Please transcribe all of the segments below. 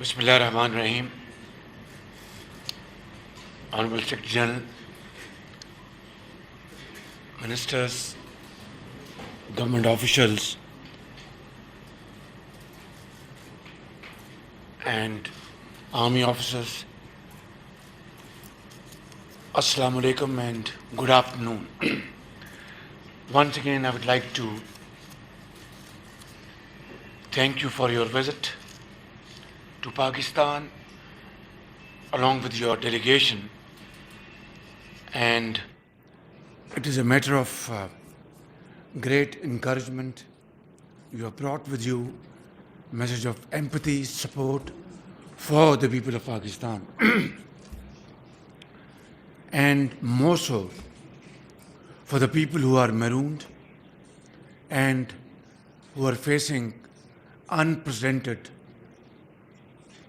Bismillah Rahman Rahim. Honorable Secretary General, Ministers, government officials, and army officers, Assalamu alaikum and good afternoon. Once again, I would like to thank you for your visit to Pakistan along with your delegation, and it is a matter of great encouragement. You have brought with you a message of empathy, support for the people of Pakistan and more so for the people who are marooned and who are facing unprecedented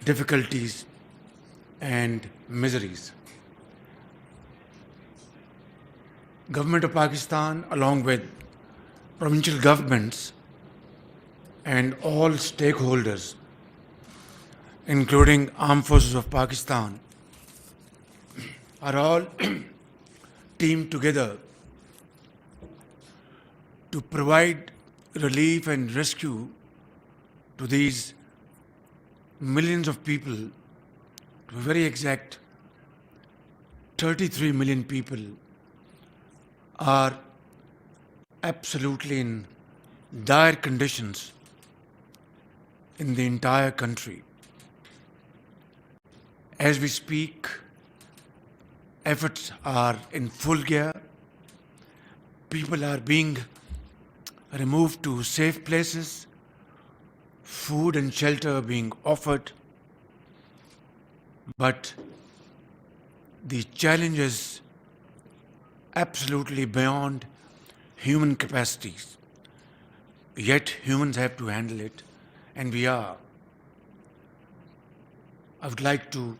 difficulties and miseries. Government of Pakistan, along with provincial governments and all stakeholders, including Armed Forces of Pakistan, are all teamed together to provide relief and rescue to these millions of people. To be very exact, 33 million people are absolutely in dire conditions in the entire country. As we speak, efforts are in full gear. People are being removed to safe places, food and shelter being offered. But the challenge is absolutely beyond human capacities. Yet humans have to handle it, and we are. I would like to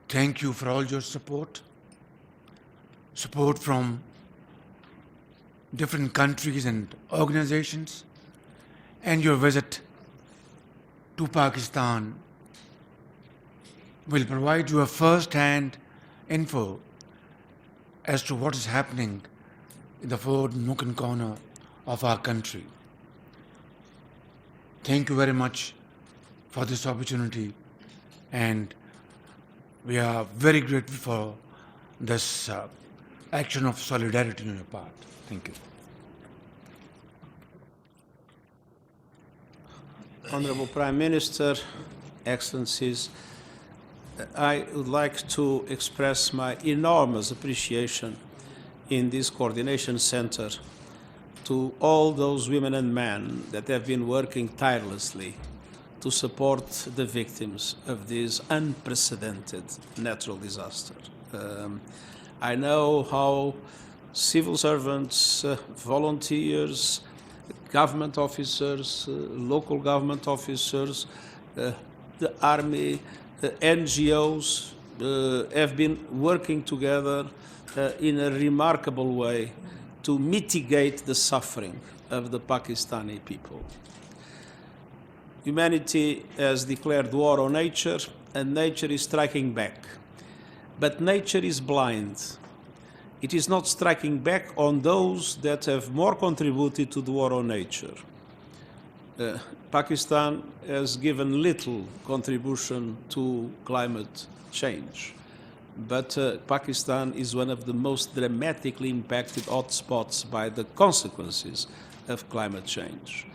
thank you for all your support from different countries and organizations, and your visit to Pakistan will provide you a first-hand info as to what is happening in the four nook and corner of our country. Thank you very much for this opportunity, and we are very grateful for this action of solidarity on your part. Thank you. Honorable Prime Minister, Excellencies, I would like to express my enormous appreciation in this coordination center to all those women and men that have been working tirelessly to support the victims of this unprecedented natural disaster. I know how civil servants, volunteers, government officers, local government officers, the army, NGOs have been working together in a remarkable way to mitigate the suffering of the Pakistani people. Humanity has declared war on nature, and nature is striking back. But nature is blind. It is not striking back on those that have more contributed to the war on nature. Pakistan has given little contribution to climate change, but Pakistan is one of the most dramatically impacted hotspots by the consequences of climate change.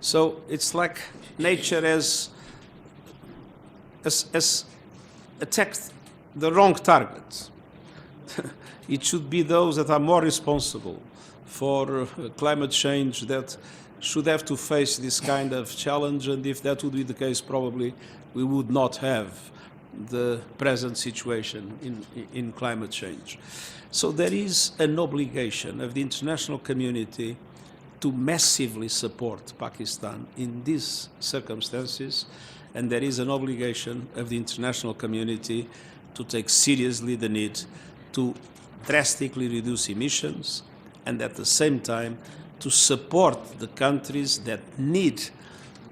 So it's like nature has attacked the wrong target. It should be those that are more responsible for climate change that should have to face this kind of challenge, and if that would be the case, probably we would not have the present situation in climate change. So there is an obligation of the international community to massively support Pakistan in these circumstances, and there is an obligation of the international community to take seriously the need to drastically reduce emissions and at the same time to support the countries that need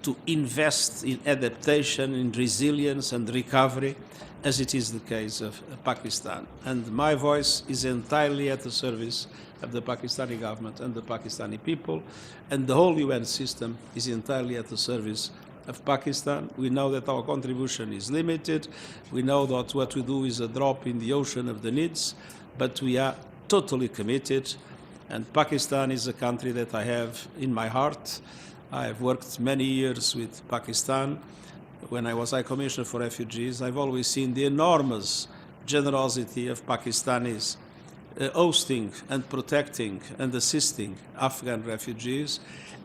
to invest in adaptation, in resilience and recovery, as it is the case of Pakistan. And my voice is entirely at the service of the Pakistani government and the Pakistani people, and the whole UN system is entirely at the service of Pakistan. We know that our contribution is limited. We know that what we do is a drop in the ocean of the needs, but we are totally committed. And Pakistan is a country that I have in my heart. I have worked many years with Pakistan. When I was High Commissioner for Refugees, I've always seen the enormous generosity of Pakistanis hosting and protecting and assisting Afghan refugees.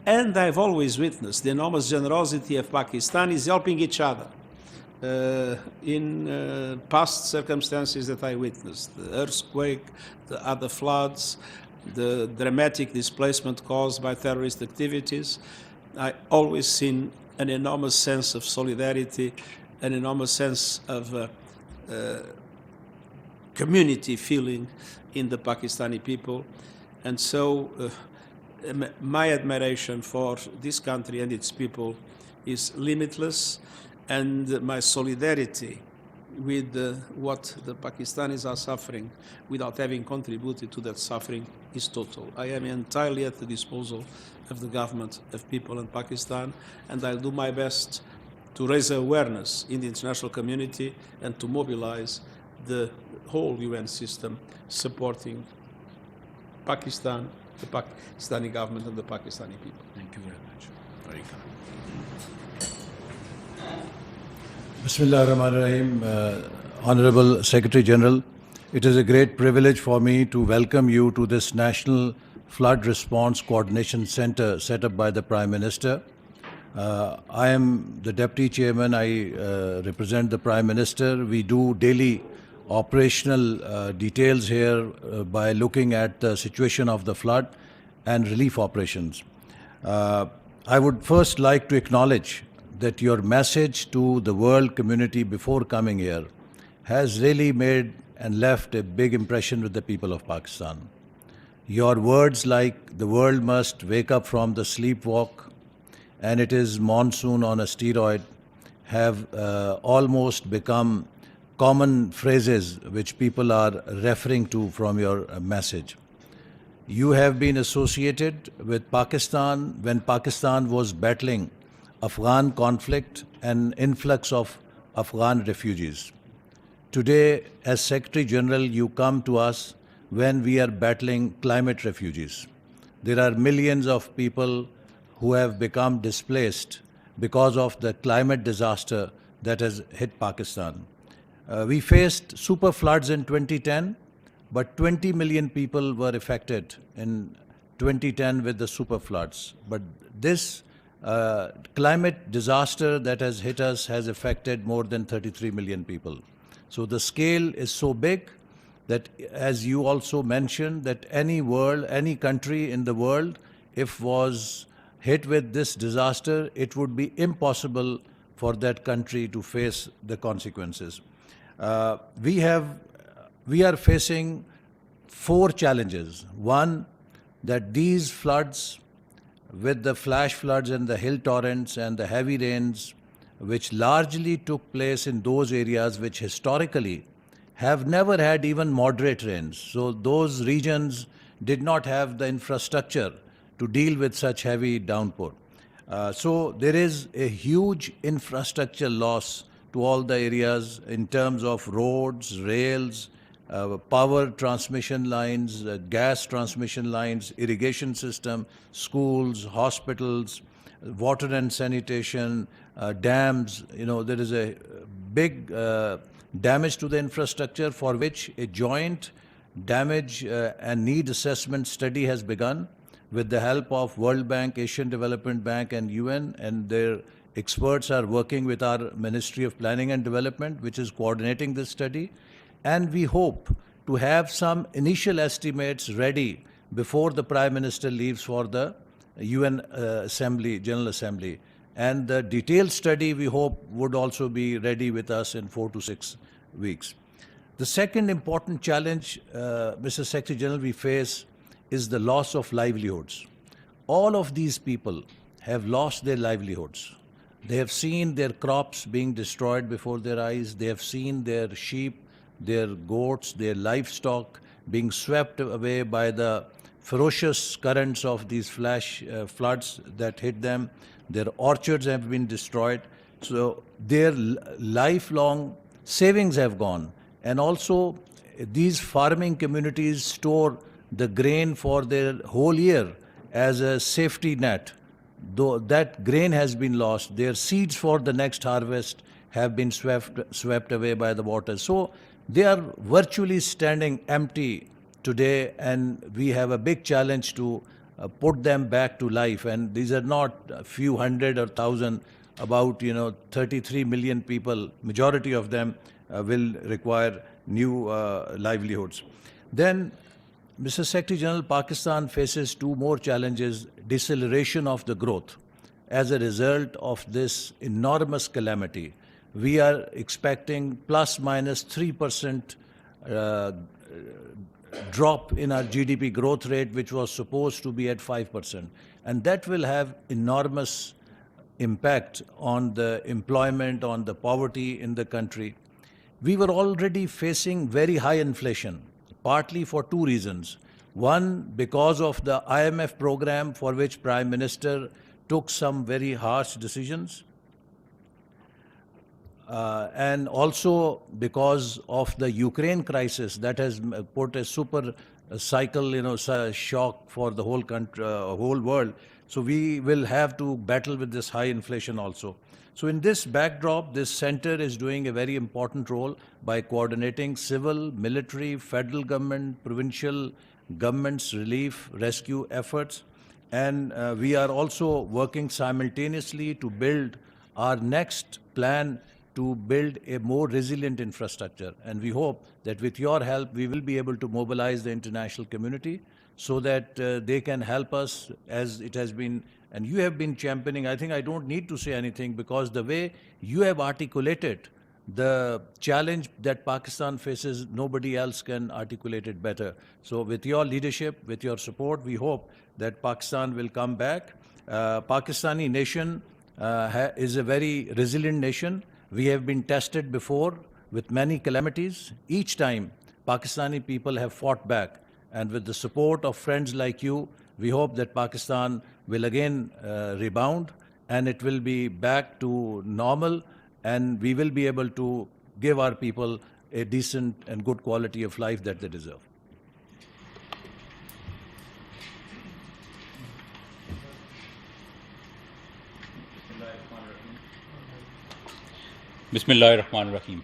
And I've always witnessed the enormous generosity of Pakistanis helping each other in past circumstances that I witnessed, the earthquake, the other floods, the dramatic displacement caused by terrorist activities. I always seen an enormous sense of solidarity, an enormous sense of community feeling in the Pakistani people. And so my admiration for this country and its people is limitless, and my solidarity with what the Pakistanis are suffering without having contributed to that suffering is total. I am entirely at the disposal of the government of people in Pakistan, and I'll do my best to raise awareness in the international community and to mobilize the whole UN system supporting Pakistan, the Pakistani government and the Pakistani people. Thank you very much. Very kind. Bismillah ar-Rahman ar-Rahim. Honorable Secretary General, it is a great privilege for me to welcome you to this National Flood Response Coordination Center set up by the Prime Minister. I am the Deputy Chairman. I represent the Prime Minister. We do daily operational details here by looking at the situation of the flood and relief operations. I would first like to acknowledge that your message to the world community before coming here has really made and left a big impression with the people of Pakistan. Your words like the world must wake up from the sleepwalk and it is monsoon on a steroid have almost become common phrases which people are referring to from your message. You have been associated with Pakistan when Pakistan was battling Afghan conflict and influx of Afghan refugees. Today, as Secretary General, you come to us when we are battling climate refugees. There are millions of people who have become displaced because of the climate disaster that has hit Pakistan. We faced super floods in 2010, but 20 million people were affected in 2010 with the super floods. But this climate disaster that has hit us has affected more than 33 million people. So the scale is so big that, as you also mentioned, that any country in the world, if was hit with this disaster, it would be impossible for that country to face the consequences. We are facing 4 challenges. One, that these floods, with the flash floods and the hill torrents and the heavy rains, which largely took place in those areas which historically have never had even moderate rains. So those regions did not have the infrastructure to deal with such heavy downpour. So there is a huge infrastructure loss to all the areas in terms of roads, rails, power transmission lines, gas transmission lines, irrigation system, schools, hospitals, water and sanitation, dams. There is a big damage to the infrastructure for which a joint damage and need assessment study has begun with the help of World Bank, Asian Development Bank and UN, and their experts are working with our Ministry of Planning and Development, which is coordinating this study. And we hope to have some initial estimates ready before the Prime Minister leaves for the UN General Assembly. And the detailed study, we hope, would also be ready with us in 4 to 6 weeks. The second important challenge, Mr. Secretary General, we face is the loss of livelihoods. All of these people have lost their livelihoods. They have seen their crops being destroyed before their eyes. They have seen their sheep, their goats, their livestock being swept away by the ferocious currents of these flash floods that hit them. Their orchards have been destroyed. So their lifelong savings have gone. And also, these farming communities store the grain for their whole year as a safety net. Though that grain has been lost, their seeds for the next harvest have been swept away by the water. So they are virtually standing empty today, and we have a big challenge to put them back to life. And these are not a few hundred or thousand, about 33 million people. Majority of them will require new livelihoods. Then, Mr. Secretary General, Pakistan faces two more challenges: deceleration of the growth as a result of this enormous calamity. We are expecting plus minus 3% drop in our GDP growth rate, which was supposed to be at 5%. And that will have enormous impact on the employment, on the poverty in the country. We were already facing very high inflation, partly for two reasons. One, because of the IMF program, for which Prime Minister took some very harsh decisions. And also because of the Ukraine crisis that has put a super cycle, shock for the whole country, whole world. So we will have to battle with this high inflation also. So in this backdrop, this center is doing a very important role by coordinating civil, military, federal government, provincial governments' relief, rescue efforts. And we are also working simultaneously to build our next plan to build a more resilient infrastructure. And we hope that with your help, we will be able to mobilize the international community so that they can help us, as it has been, and you have been championing. I think I don't need to say anything, because the way you have articulated the challenge that Pakistan faces, nobody else can articulate it better. So with your leadership, with your support, we hope that Pakistan will come back. Pakistani nation is a very resilient nation. We have been tested before with many calamities. Each time, Pakistani people have fought back. And with the support of friends like you, we hope that Pakistan will again rebound, and it will be back to normal, and we will be able to give our people a decent and good quality of life that they deserve. Bismillah ar-Rahman ar-Rahim.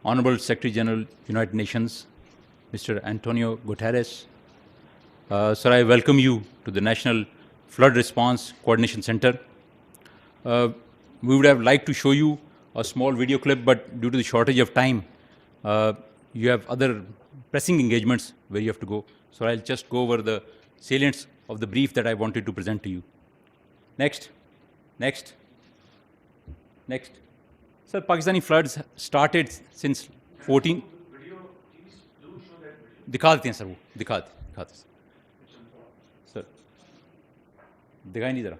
Honorable Secretary General, United Nations, Mr. Antonio Guterres, sir, I welcome you to the National Flood Response Coordination Center. We would have liked to show you a small video clip, but due to the shortage of time, you have other pressing engagements where you have to go. So I'll just go over the salients of the brief that I wanted to present to you. Next. Sir, Pakistani floods started since 14. दिखा देते हैं sir, वो दिखाते sir, दिखाई नहीं जरा.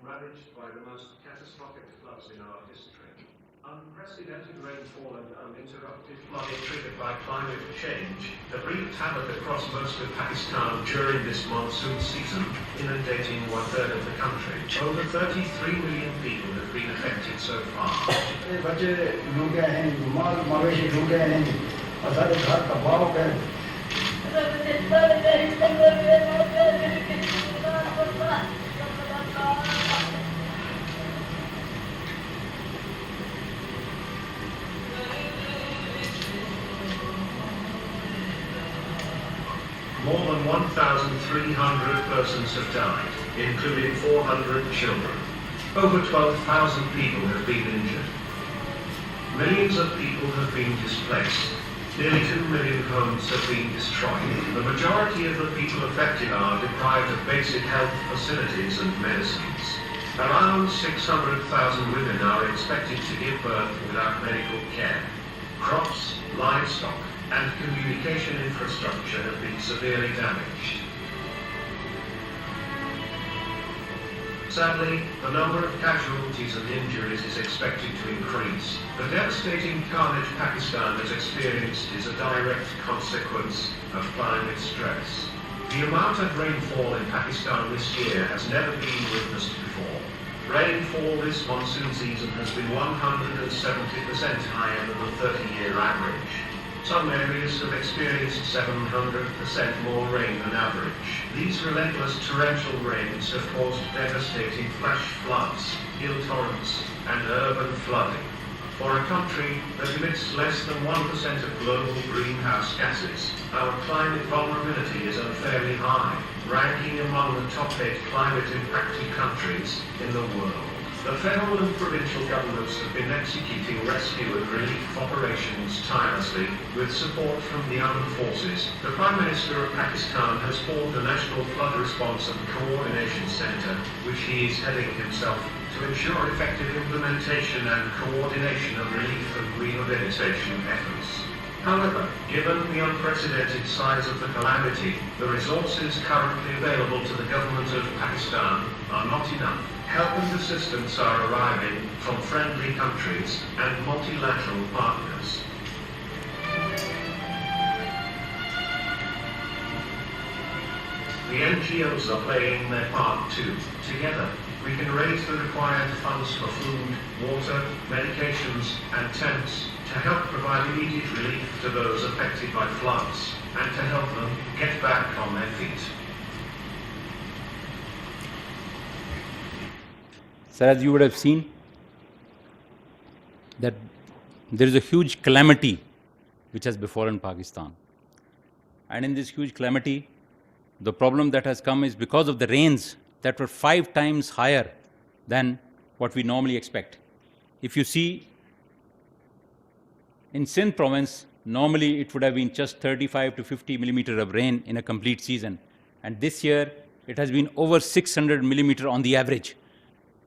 Ravaged by the most catastrophic floods in our history. Unprecedented rainfall and uninterrupted flooding triggered by climate change have wreaked havoc across most of Pakistan during this monsoon season, inundating one-third of the country. Over 33 million people have been affected so far. More than 1,300 persons have died, including 400 children. Over 12,000 people have been injured. Millions of people have been displaced. Nearly 2 million homes have been destroyed. The majority of the people affected are deprived of basic health facilities and medicines. Around 600,000 women are expected to give birth without medical care. Crops, livestock, and communication infrastructure have been severely damaged. Sadly, the number of casualties and injuries is expected to increase. The devastating carnage Pakistan has experienced is a direct consequence of climate stress. The amount of rainfall in Pakistan this year has never been witnessed before. Rainfall this monsoon season has been 170% higher than the 30-year average. Some areas have experienced 700% more rain than average. These relentless torrential rains have caused devastating flash floods, hill torrents, and urban flooding. For a country that emits less than 1% of global greenhouse gases, our climate vulnerability is unfairly high, ranking among the top 8 climate-impacted countries in the world. The federal and provincial governments have been executing rescue and relief operations tirelessly with support from the armed forces. The Prime Minister of Pakistan has formed a National Flood Response and Coordination Centre, which he is heading himself, to ensure effective implementation and coordination of relief and rehabilitation efforts. However, given the unprecedented size of the calamity, the resources currently available to the government of Pakistan are not enough. Help and assistance are arriving from friendly countries and multilateral partners. The NGOs are playing their part too. Together, we can raise the required funds for food, water, medications, and tents to help provide immediate relief to those affected by floods and to help them get back on their feet. Sir, as you would have seen, that there is a huge calamity which has befallen Pakistan. And in this huge calamity, the problem that has come is because of the rains that were 5 times higher than what we normally expect. If you see, in Sindh province, normally it would have been just 35 to 50 millimeter of rain in a complete season. And this year, it has been over 600 millimeter on the average,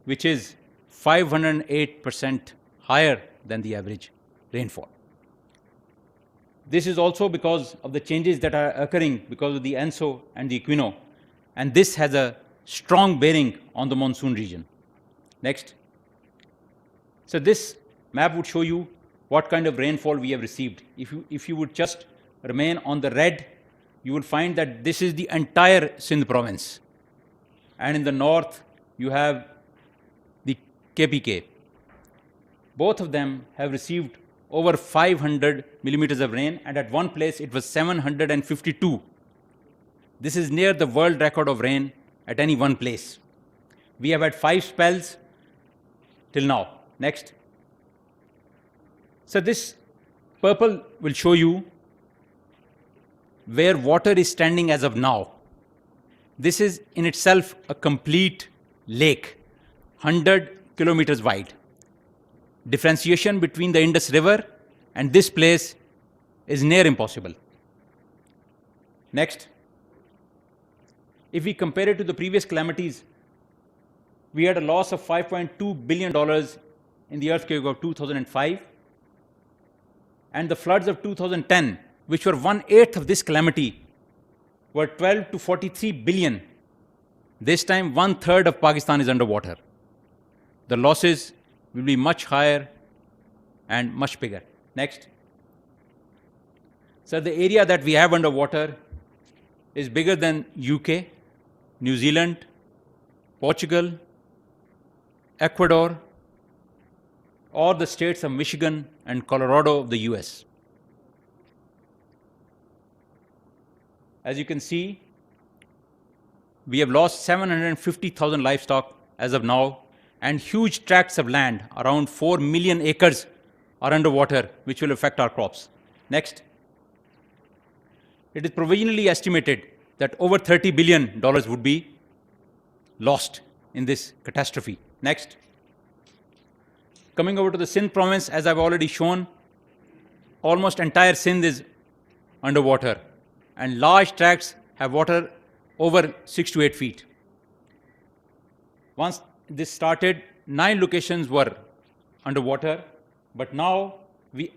which is 508% higher than the average rainfall. This is also because of the changes that are occurring because of the ENSO and the Equino, and this has a strong bearing on the monsoon region. Next. So this map would show you what kind of rainfall we have received. If you would just remain on the red, you would find that this is the entire Sindh province. And in the north, you have the KPK. Both of them have received over 500 millimeters of rain, and at one place it was 752. This is near the world record of rain at any one place. We have had 5 spells till now. Next. So this purple will show you where water is standing as of now. This is in itself a complete lake, 100 kilometers wide. Differentiation between the Indus River and this place is near impossible. Next. If we compare it to the previous calamities, we had a loss of $5.2 billion in the earthquake of 2005, and the floods of 2010, which were 1/8 of this calamity, were 12 to 43 billion. This time, 1/3 of Pakistan is underwater. The losses will be much higher and much bigger. Next. So the area that we have underwater is bigger than UK, New Zealand, Portugal, Ecuador, or the states of Michigan and Colorado of the US. As you can see, we have lost 750,000 livestock as of now, and huge tracts of land, around 4 million acres, are underwater, which will affect our crops. Next. It is provisionally estimated that over $30 billion would be lost in this catastrophe. Next. Coming over to the Sindh province, as I've already shown, almost entire Sindh is underwater, and large tracts have water over 6 to 8 feet. Once this started, 9 locations were underwater, but now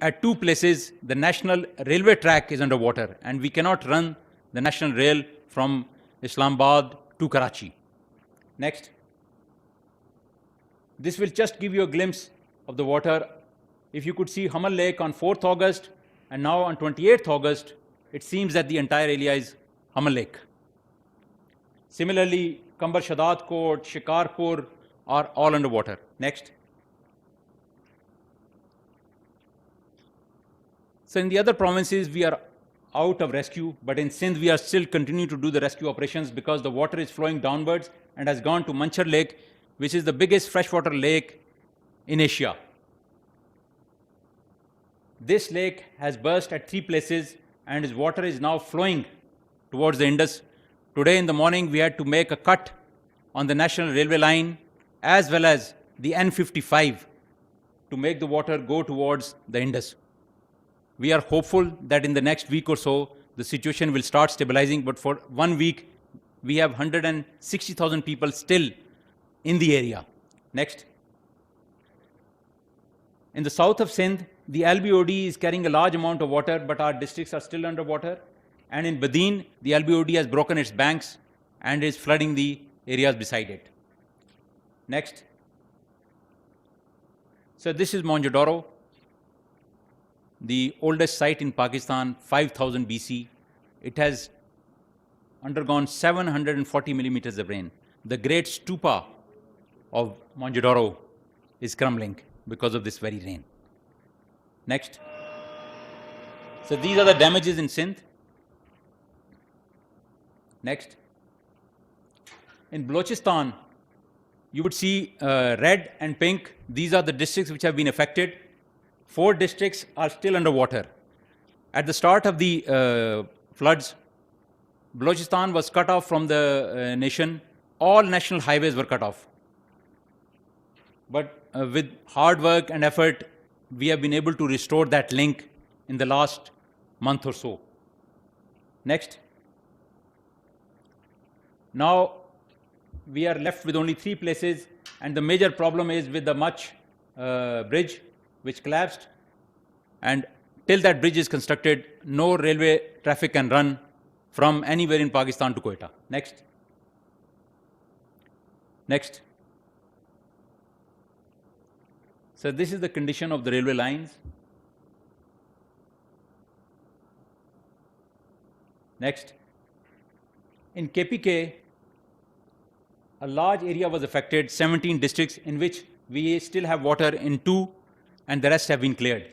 at 2 places the national railway track is underwater, and we cannot run the national rail from Islamabad to Karachi. Next. This will just give you a glimpse of the water. If you could see Hamal Lake on 4th August and now on 28th August, it seems that the entire area is Hamal Lake. Similarly, Kambar Shadat Kot, Shikarpur are all underwater. Next. So in the other provinces, we are out of rescue, but in Sindh, we are still continuing to do the rescue operations because the water is flowing downwards and has gone to Manchar Lake, which is the biggest freshwater lake in Asia. This lake has burst at 3 places, and its water is now flowing towards the Indus. Today in the morning, we had to make a cut on the national railway line as well as the N55 to make the water go towards the Indus. We are hopeful that in the next week or so, the situation will start stabilizing, but for 1 week, we have 160,000 people still in the area. Next. In the south of Sindh, the LBOD is carrying a large amount of water, but our districts are still underwater. And in Badin, the LBOD has broken its banks and is flooding the areas beside it. Next. So this is Mohenjo-daro, the oldest site in Pakistan, 5000 BC. It has undergone 740 millimeters of rain. The great stupa of Mohenjo-daro is crumbling because of this very rain. Next. So these are the damages in Sindh. Next. In Balochistan, you would see red and pink. These are the districts which have been affected. 4 districts are still underwater. At the start of the floods, Balochistan was cut off from the nation. All national highways were cut off. But with hard work and effort, we have been able to restore that link in the last month or so. Next. Now, we are left with only 3 places, and the major problem is with the Mach bridge, which collapsed. And till that bridge is constructed, no railway traffic can run from anywhere in Pakistan to Quetta. Next. Next. So this is the condition of the railway lines. Next. In KPK, a large area was affected, 17 districts, in which we still have water in 2, and the rest have been cleared.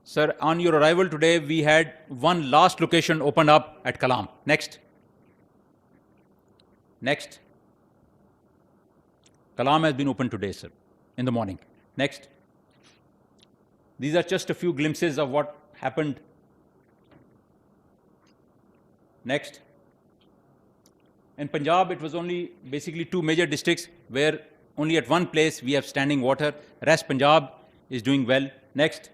Sir, on your arrival today, we had one last location opened up at Kalam. Next. Next. Kalam has been opened today, sir, in the morning. Next. These are just a few glimpses of what happened. Next. In Punjab, it was only basically 2 major districts where only at 1 place we have standing water. Rest Punjab is doing well. Next.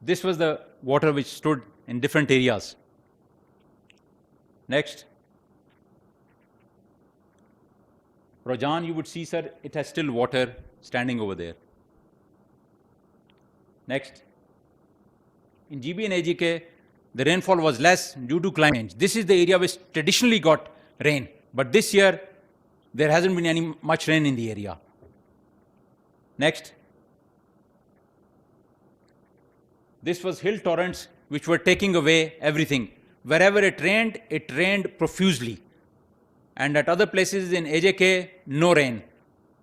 This was the water which stood in different areas. Next. Rajan, you would see, sir, it has still water standing over there. Next. In GB and AJK, the rainfall was less due to climate change. This is the area which traditionally got rain, but this year there hasn't been much rain in the area. Next. This was hill torrents which were taking away everything. Wherever it rained profusely. And at other places in AJK, no rain.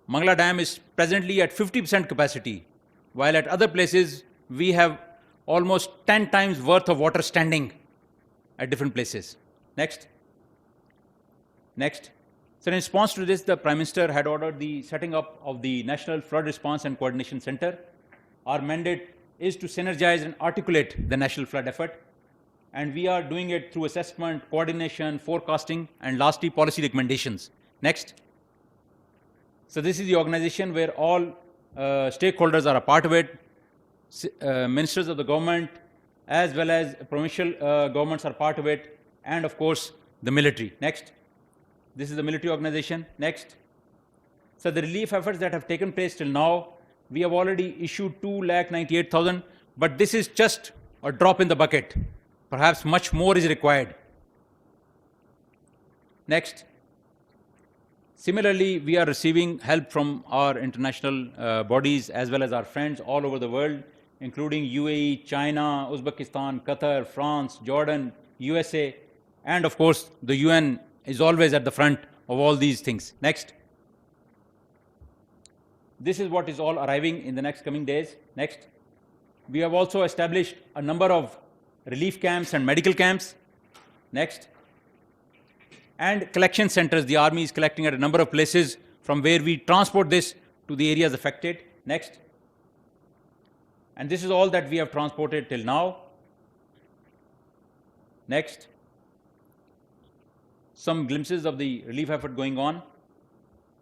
Mangla Dam is presently at 50% capacity, while at other places we have almost 10 times worth of water standing at different places. Next. Next. So in response to this, the Prime Minister had ordered the setting up of the National Flood Response and Coordination Center. Our mandate is to synergize and articulate the national flood effort. And we are doing it through assessment, coordination, forecasting, and lastly, policy recommendations. Next. So this is the organization where all stakeholders are a part of it. Ministers of the government, as well as provincial governments are part of it, and of course the military. Next. This is the military organization. Next. So the relief efforts that have taken place till now, we have already issued 2,98,000, but this is just a drop in the bucket. Perhaps much more is required. Next. Similarly, we are receiving help from our international bodies as well as our friends all over the world, including UAE, China, Uzbekistan, Qatar, France, Jordan, USA, and of course the UN is always at the front of all these things. Next. This is what is all arriving in the next coming days. Next. We have also established a number of relief camps and medical camps. Next. And collection centers. The army is collecting at a number of places from where we transport this to the areas affected. Next. And this is all that we have transported till now. Next. Some glimpses of the relief effort going on.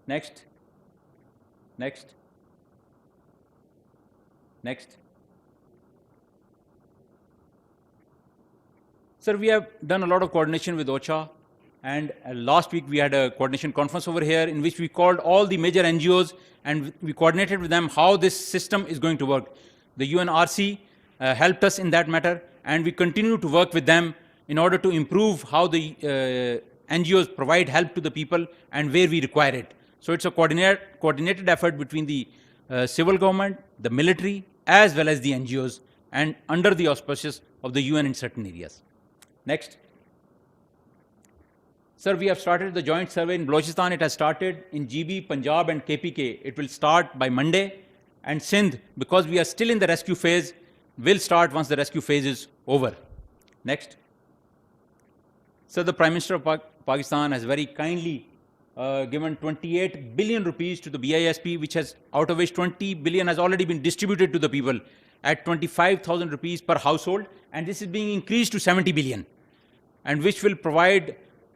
Next. Next. Next. Sir, we have done a lot of coordination with OCHA, and last week we had a coordination conference over here in which we called all the major NGOs and we coordinated with them how this system is going to work. The UNRC helped us in that matter, and we continue to work with them in order to improve how the NGOs provide help to the people and where we require it. So it's a coordinated effort between the civil government, the military, as well as the NGOs, and under the auspices of the UN in certain areas. Next. Sir, we have started the joint survey in Balochistan. It has started in GB, Punjab, and KPK. It will start by Monday. And Sindh, because we are still in the rescue phase, will start once the rescue phase is over. Next. Sir, the Prime Minister of Pakistan has very kindly given 28 billion rupees to the BISP, which has, out of which 20 billion has already been distributed to the people at 25,000 rupees per household, and this is being increased to 70 billion, and which will provide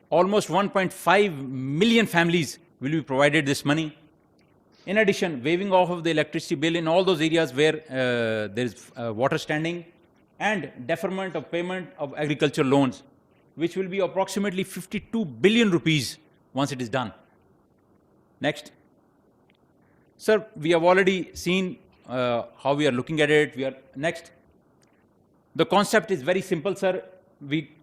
almost 1.5 million families will be provided this money. In addition, waiving off of the electricity bill in all those areas where there is water standing, and deferment of payment of agricultural loans, which will be approximately 52 billion rupees once it is done. Next. Sir, we have already seen how we are looking at it. Next. The concept is very simple, sir.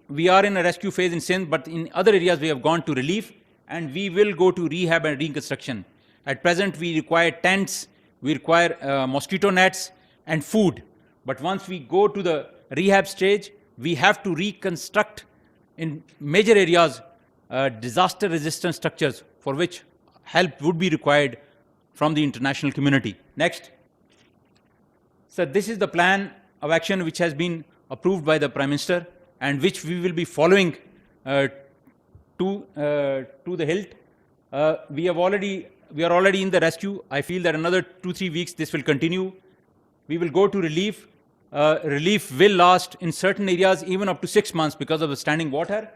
We are in a rescue phase in Sindh, but in other areas we have gone to relief, and we will go to rehab and reconstruction. At present, we require tents, we require mosquito nets and food. But once we go to the rehab stage, we have to reconstruct in major areas disaster-resistant structures for which help would be required from the international community. Next. So this is the plan of action which has been approved by the Prime Minister and which we will be following to the hilt. We are already in the rescue. I feel that another 2-3 weeks this will continue. We will go to relief. Relief will last in certain areas even up to 6 months because of the standing water.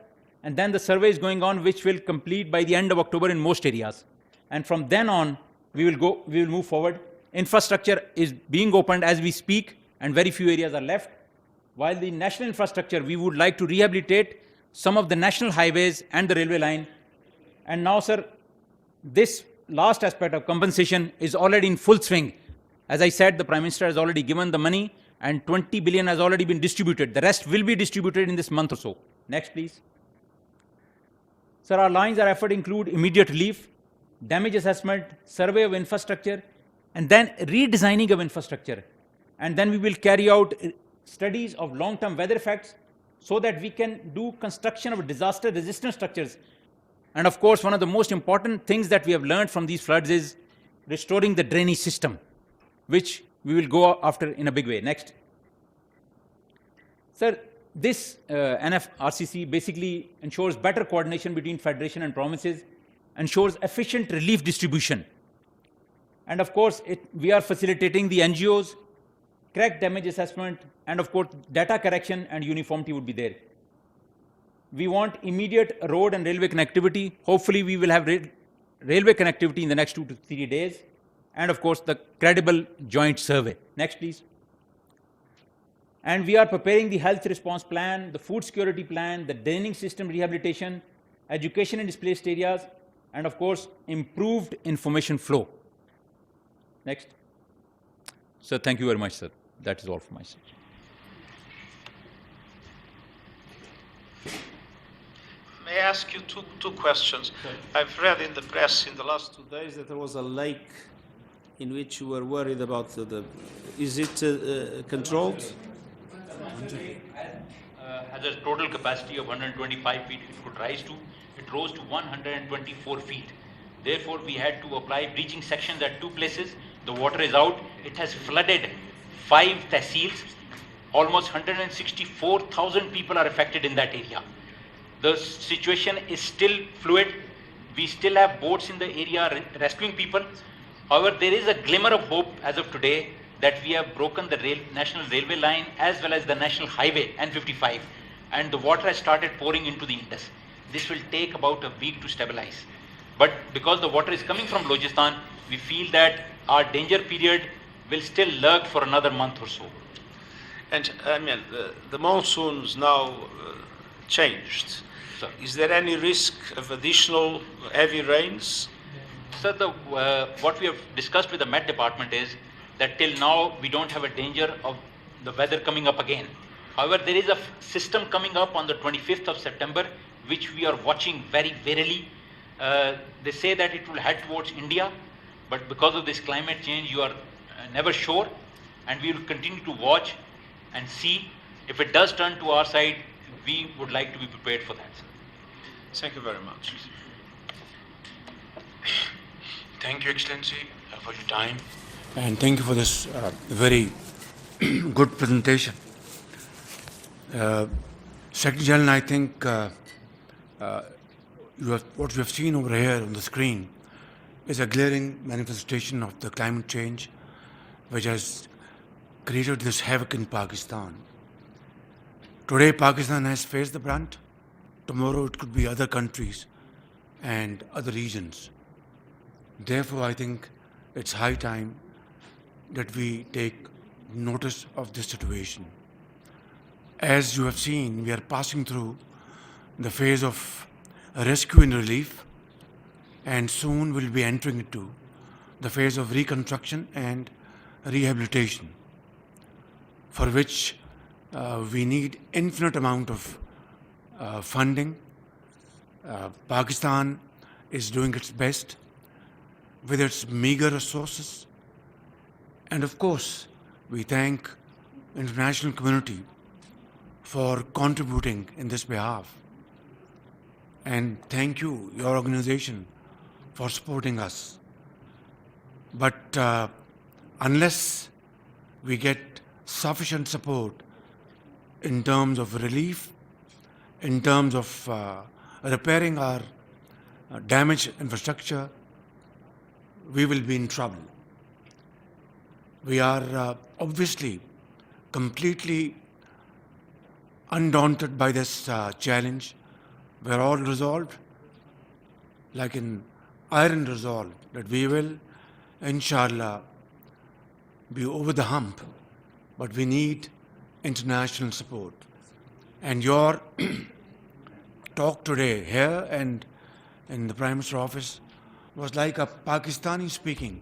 And then the survey is going on, which will complete by the end of October in most areas. And from then on, we will move forward. Infrastructure is being opened as we speak, and very few areas are left. While the national infrastructure, we would like to rehabilitate some of the national highways and the railway line. And now, sir, this last aspect of compensation is already in full swing. As I said, the Prime Minister has already given the money, and 20 billion has already been distributed. The rest will be distributed in this month or so. Next, please. Sir, our lines of effort include immediate relief, damage assessment, survey of infrastructure, and then redesigning of infrastructure. And then we will carry out studies of long-term weather effects so that we can do construction of disaster-resistant structures. And of course, one of the most important things that we have learned from these floods is restoring the drainage system, which we will go after in a big way. Next. Sir, this NFRCC basically ensures better coordination between Federation and provinces, ensures efficient relief distribution. And of course, we are facilitating the NGOs, correct damage assessment, and of course, data correction and uniformity would be there. We want immediate road and railway connectivity. Hopefully, we will have railway connectivity in the next 2 to 3 days, and of course the credible joint survey. Next, please. And we are preparing the health response plan, the food security plan, the draining system rehabilitation, education in displaced areas, and of course, improved information flow. Next. Sir, thank you very much, sir. That is all from my side. May I ask you two questions? I've read in the press in the last 2 days that there was a lake in which you were worried about is it controlled? Has a total capacity of 125 feet it could rise to. It rose to 124 feet. Therefore, we had to apply breaching sections at 2 places. The water is out. It has flooded 5 tehsils. Almost 164,000 people are affected in that area. The situation is still fluid. We still have boats in the area rescuing people. However, there is a glimmer of hope as of today that we have broken the national railway line as well as the national highway N55, and the water has started pouring into the Indus. This will take about a week to stabilize. But because the water is coming from Balochistan, we feel that our danger period will still lurk for another month or so. And I mean, the monsoons now changed. Sir. Is there any risk of additional heavy rains? Sir, what we have discussed with the Met Department is that till now we don't have a danger of the weather coming up again. However, there is a system coming up on the 25th of September, which we are watching very warily. They say that it will head towards India, but because of this climate change, you are never sure, and we will continue to watch and see. If it does turn to our side, we would like to be prepared for that, sir. Thank you very much. Thank you, Excellency, for your time. And thank you for this very good presentation. Secretary General, I think what we have seen over here on the screen is a glaring manifestation of the climate change which has created this havoc in Pakistan. Today, Pakistan has faced the brunt. Tomorrow, it could be other countries and other regions. Therefore, I think it's high time that we take notice of this situation. As you have seen, we are passing through the phase of rescue and relief, and soon we'll be entering into the phase of reconstruction and rehabilitation, for which we need infinite amount of funding. Pakistan is doing its best with its meager resources, and of course we thank international community for contributing in this behalf, and thank you, your organization, for supporting us. But unless we get sufficient support in terms of relief, in terms of repairing our damaged infrastructure, we will be in trouble. We are obviously completely undaunted by this challenge. We are all resolved, like in iron resolve, that we will, inshallah, be over the hump, but we need international support. And your talk today here and in the Prime Minister's office was like a Pakistani speaking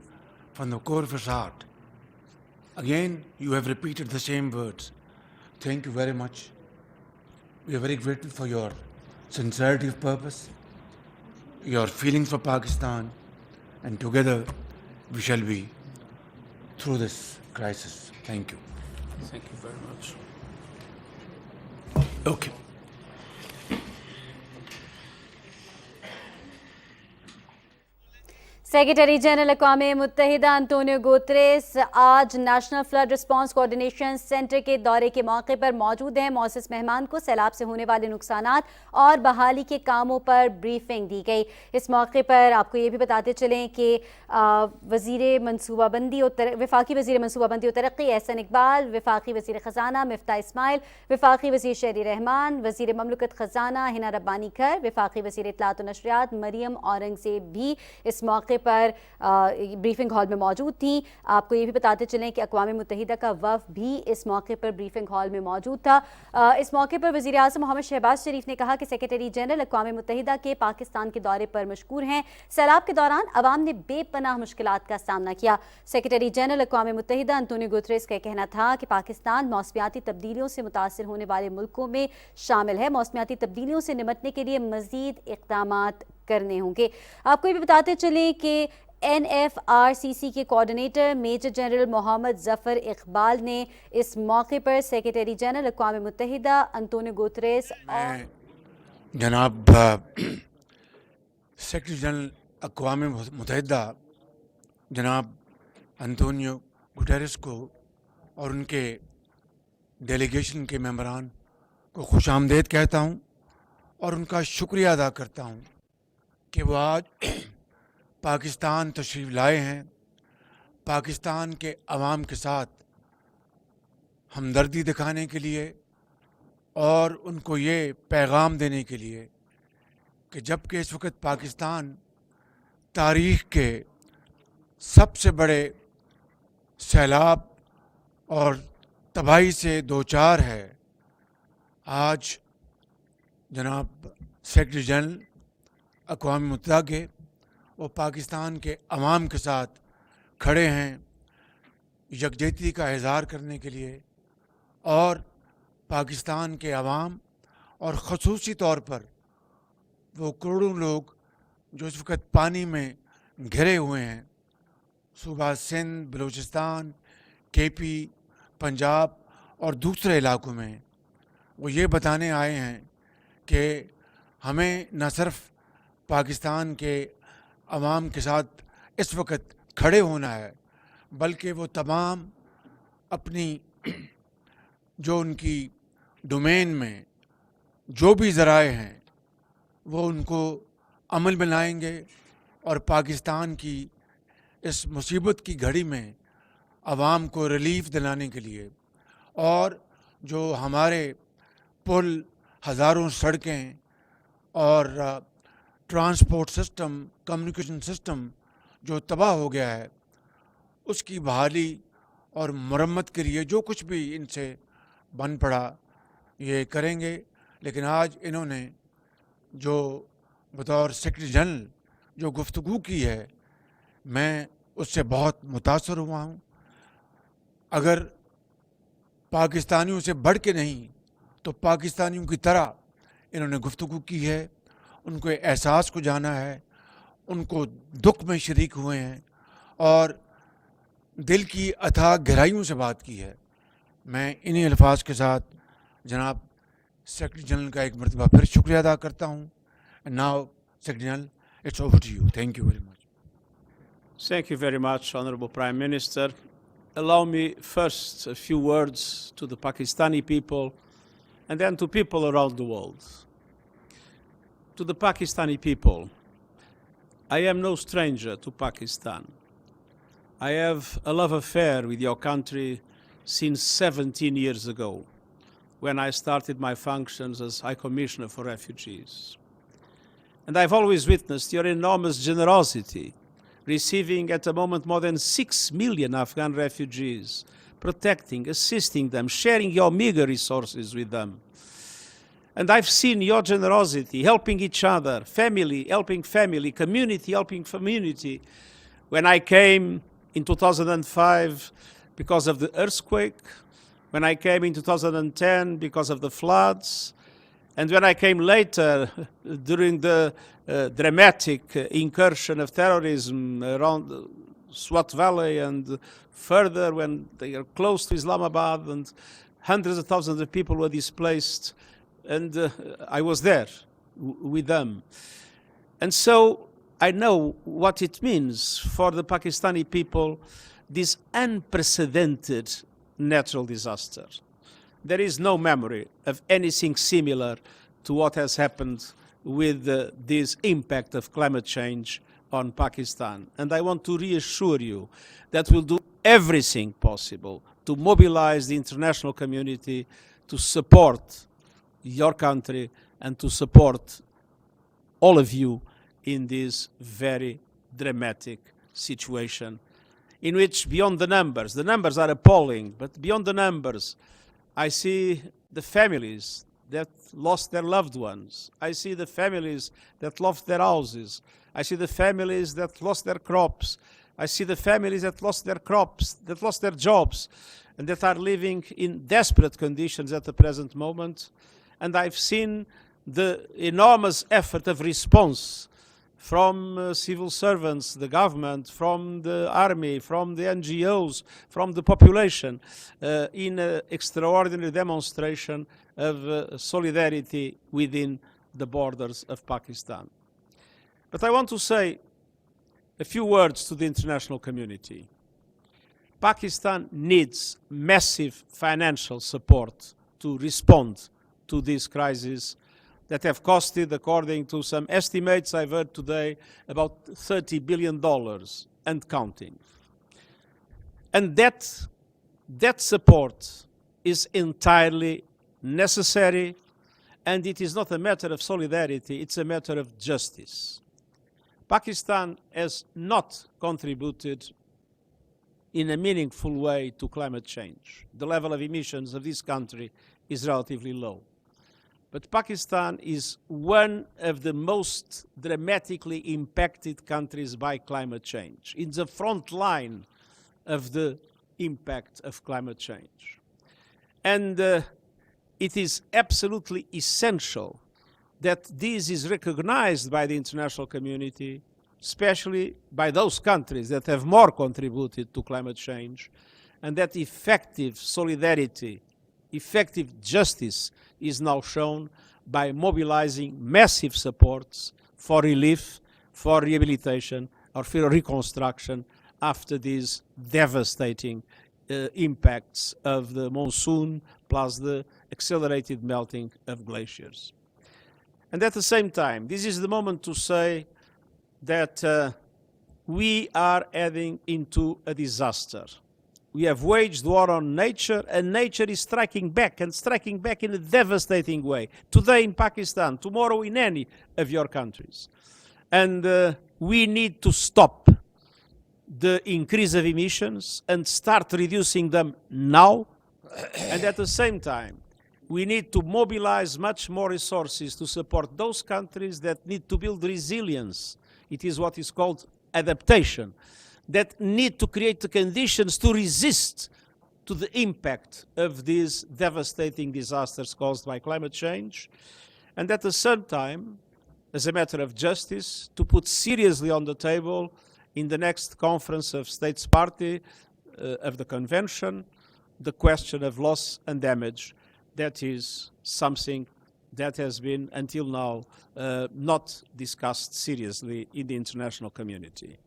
from the core of his heart. Again, you have repeated the same words. Thank you very much. We are very grateful for your sincerity of purpose, your feelings for Pakistan, and together we shall be through this crisis. Thank you. Thank you very much. Okay. Secretary general अक़वाम मुत्तहिदा Antonio Guterres आज national flood response coordination centre के दौरे के मौके पर मौजूद हैं। मौसस मेहमान को सैलाब से होने वाले नुकसानात और बहाली के कामों पर ब्रीफिंग दी गई। इस मौके पर आपको ये भी बताते चलें कि वज़ीर मनसूबाबंदी और वफाकी वज़ीर मनसूबाबंदी और तरक्की एहसन इकबाल, वफाकी वज़ीर ख़जाना मिफ्ता इस्माइल, वफाकी वज़ीर शहरी रहमान, वज़ीर ममलकत ख़जाना हिना रब्बानी खर, वफाकी वज़ीर इत्तलात और नशरियात मरियम औरंगज़ेब भी इस मौके पर ब्रीफिंग हॉल में मौजूद थी। आपको ये भी बताते चलें कि अक़वाम मुत्तहिदा का वफ़द भी इस मौके पर ब्रीफिंग हॉल में मौजूद था। इस मौके पर वज़ीर आज़म मोहम्मद शहबाज शरीफ ने कहा कि सेक्रेटरी जनरल अक़वाम मुत्तहिदा के पाकिस्तान के दौरे पर मशकूर हैं। सैलाब के दौरान अवाम ने बेपनाह मुश्किलात का सामना किया। सेक्रेटरी जनरल अक़वाम मुत्तहिदा अंतोनियो गुतरेस का कहना था कि पाकिस्तान मौसमियाती तब्दीलियों से मुतासिर होने वाले मुल्कों में शामिल है। मौसमियाती तब्दीलियों से निमटने के लिए मज़ीद इक़दामात करने होंगे। आपको ये भी बताते चलें कि NFRCC के coordinator major general Mohammad Zafar Iqbal ने इस मौके पर सेक्रेटरी जनरल अक़वाम मुत्तहिदा अंतोनियो गुतरेस और जनाब सेक्रेटरी जनरल अक़वाम मुत्तहिदा जनाब अंतोनियो गुटेरेस को और उनके डेलीगेशन के मेंबरान को खुशामदीद कहता हूँ और उनका शुक्रिया अदा करता हूँ कि वो आज पाकिस्तान तशरीफ़ लाए हैं। पाकिस्तान के अवाम के साथ हमदर्दी दिखाने के लिए और उनको ये पैगाम देने के लिए कि जबकि इस वक्त पाकिस्तान तारीख़ के सबसे बड़े सैलाब और तबाही से दो चार है, आज जनाब सेक्रेटरी जनरल अक़वाम मुत्तहिदा के वो पाकिस्तान के अवाम के साथ खड़े हैं यकजहती का इज़हार करने के लिए और पाकिस्तान के अवाम और ख़ुसूसी तौर पर वो करोड़ों लोग जो इस वक्त पानी में घिरे हुए हैं, सूबा सिंध, बलूचिस्तान, KP, पंजाब और दूसरे इलाकों में, वो ये बताने आए हैं कि हमें न सिर्फ़ पाकिस्तान के अवाम के साथ इस वक्त खड़े होना है, बल्कि वो तमाम अपनी जो उनकी डोमेन में जो भी ज़राए हैं वो उनको अमल में लाएंगे और पाकिस्तान की इस मुसीबत की घड़ी में अवाम को रिलीफ़ दिलाने के लिए और जो हमारे पुल, हज़ारों सड़कें और ट्रांसपोर्ट सिस्टम, कम्युनिकेशन सिस्टम जो तबाह हो गया है, उसकी बहाली और मरम्मत के लिए जो कुछ भी इनसे बन पड़ा ये करेंगे। लेकिन आज इन्होंने जो बतौर सेक्रेटरी जनरल जो गुफ्तगू की है, मैं उससे बहुत मुतासर हुआ हूँ। अगर पाकिस्तानियों से बढ़ के नहीं तो पाकिस्तानियों की तरह इन्होंने गुफ्तगू की है, उनको एहसास को जाना है, उनको दुख में शरीक हुए हैं और दिल की अथाह गहराइयों से बात की है। मैं इन्हीं अल्फाज के साथ जनाब सेक्रेटरी जनरल का एक मरतबा फिर शुक्रिया अदा करता हूँ। Now secretary general, it's over to you. Thank you very much. Thank you very much, Honorable Prime Minister. Allow me first a few words to the Pakistani people and then to people around the world. To the Pakistani people, I am no stranger to Pakistan. I have a love affair with your country since 17 years ago, when I started my functions as High Commissioner for Refugees. And I've always witnessed your enormous generosity, receiving at the moment more than 6 million Afghan refugees, protecting, assisting them, sharing your meager resources with them. And I've seen your generosity, helping each other, family helping family, community helping community. When I came in 2005 because of the earthquake, when I came in 2010 because of the floods, and when I came later during the dramatic incursion of terrorism around the Swat Valley and further when they are close to Islamabad and hundreds of thousands of people were displaced, and I was there with them. And so I know what it means for the Pakistani people, this unprecedented natural disaster. There is no memory of anything similar to what has happened with this impact of climate change on Pakistan. And I want to reassure you that we'll do everything possible to mobilize the international community to support your country and to support all of you in this very dramatic situation in which, beyond the numbers are appalling, but beyond the numbers, I see the families that lost their loved ones. I see the families that lost their houses. I see the families that lost their crops. I see the families that lost their crops, that lost their jobs, and that are living in desperate conditions at the present moment. And I've seen the enormous effort of response from civil servants, the government, from the army, from the NGOs, from the population, in an extraordinary demonstration of solidarity within the borders of Pakistan. But I want to say a few words to the international community. Pakistan needs massive financial support to respond to this crisis that have costed, according to some estimates I've heard today, about $30 billion and counting. And that support is entirely necessary, and it is not a matter of solidarity, it's a matter of justice. Pakistan has not contributed in a meaningful way to climate change. The level of emissions of this country is relatively low. But Pakistan is one of the most dramatically impacted countries by climate change, in the front line of the impact of climate change. And it is absolutely essential that this is recognized by the international community, especially by those countries that have more contributed to climate change, and that effective solidarity, effective justice is now shown by mobilizing massive supports for relief, for rehabilitation, or for reconstruction after these devastating impacts of the monsoon plus the accelerated melting of glaciers. And at the same time, this is the moment to say that we are heading into a disaster. We have waged war on nature, and nature is striking back, and striking back in a devastating way. Today in Pakistan, tomorrow in any of your countries. And we need to stop the increase of emissions and start reducing them now. And at the same time, we need to mobilize much more resources to support those countries that need to build resilience. It is what is called adaptation, that need to create the conditions to resist to the impact of these devastating disasters caused by climate change. And at the same time, as a matter of justice, to put seriously on the table in the next conference of States Party of the Convention, the question of loss and damage. That is something that has been, until now, not discussed seriously in the international community.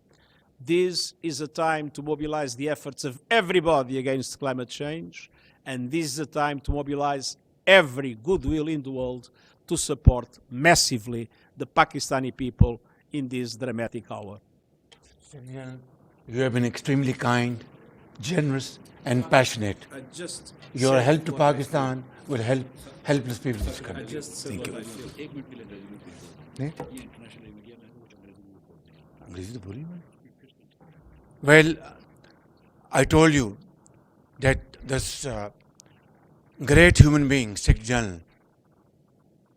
This is a time to mobilize the efforts of everybody against climate change, and this is a time to mobilize every goodwill in the world to support massively the Pakistani people in this dramatic hour. You have been extremely kind, generous, and passionate. Your help to Pakistan will help helpless people in this country. Thank you. नहीं? अंग्रेजी तो बोली मैंने. Well, I told you that this great human being, Sikh General,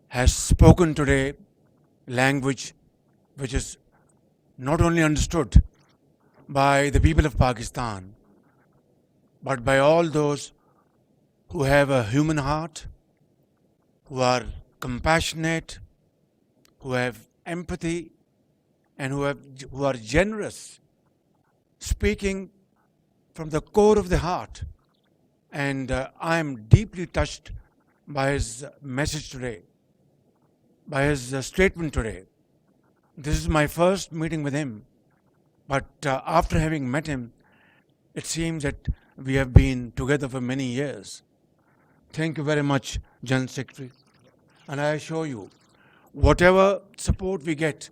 has spoken today language which is not only understood by the people of Pakistan, but by all those who have a human heart, who are compassionate, who have empathy, and who are generous, speaking from the core of the heart. And I am deeply touched by his message today, by his statement today. This is my first meeting with him, but after having met him, it seems that we have been together for many years. Thank you very much, General Secretary. And I assure you, whatever support we get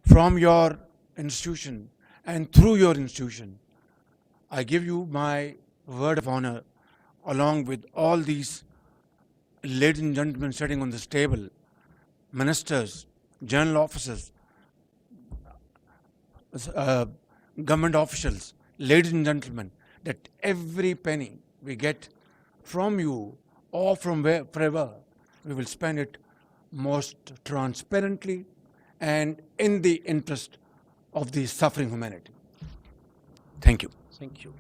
from your institution and through your institution, I give you my word of honor, along with all these ladies and gentlemen sitting on this table, ministers, general officers, government officials, ladies and gentlemen, that every penny we get from you or from wherever, we will spend it most transparently and in the interest of the suffering humanity. Thank you. Thank you.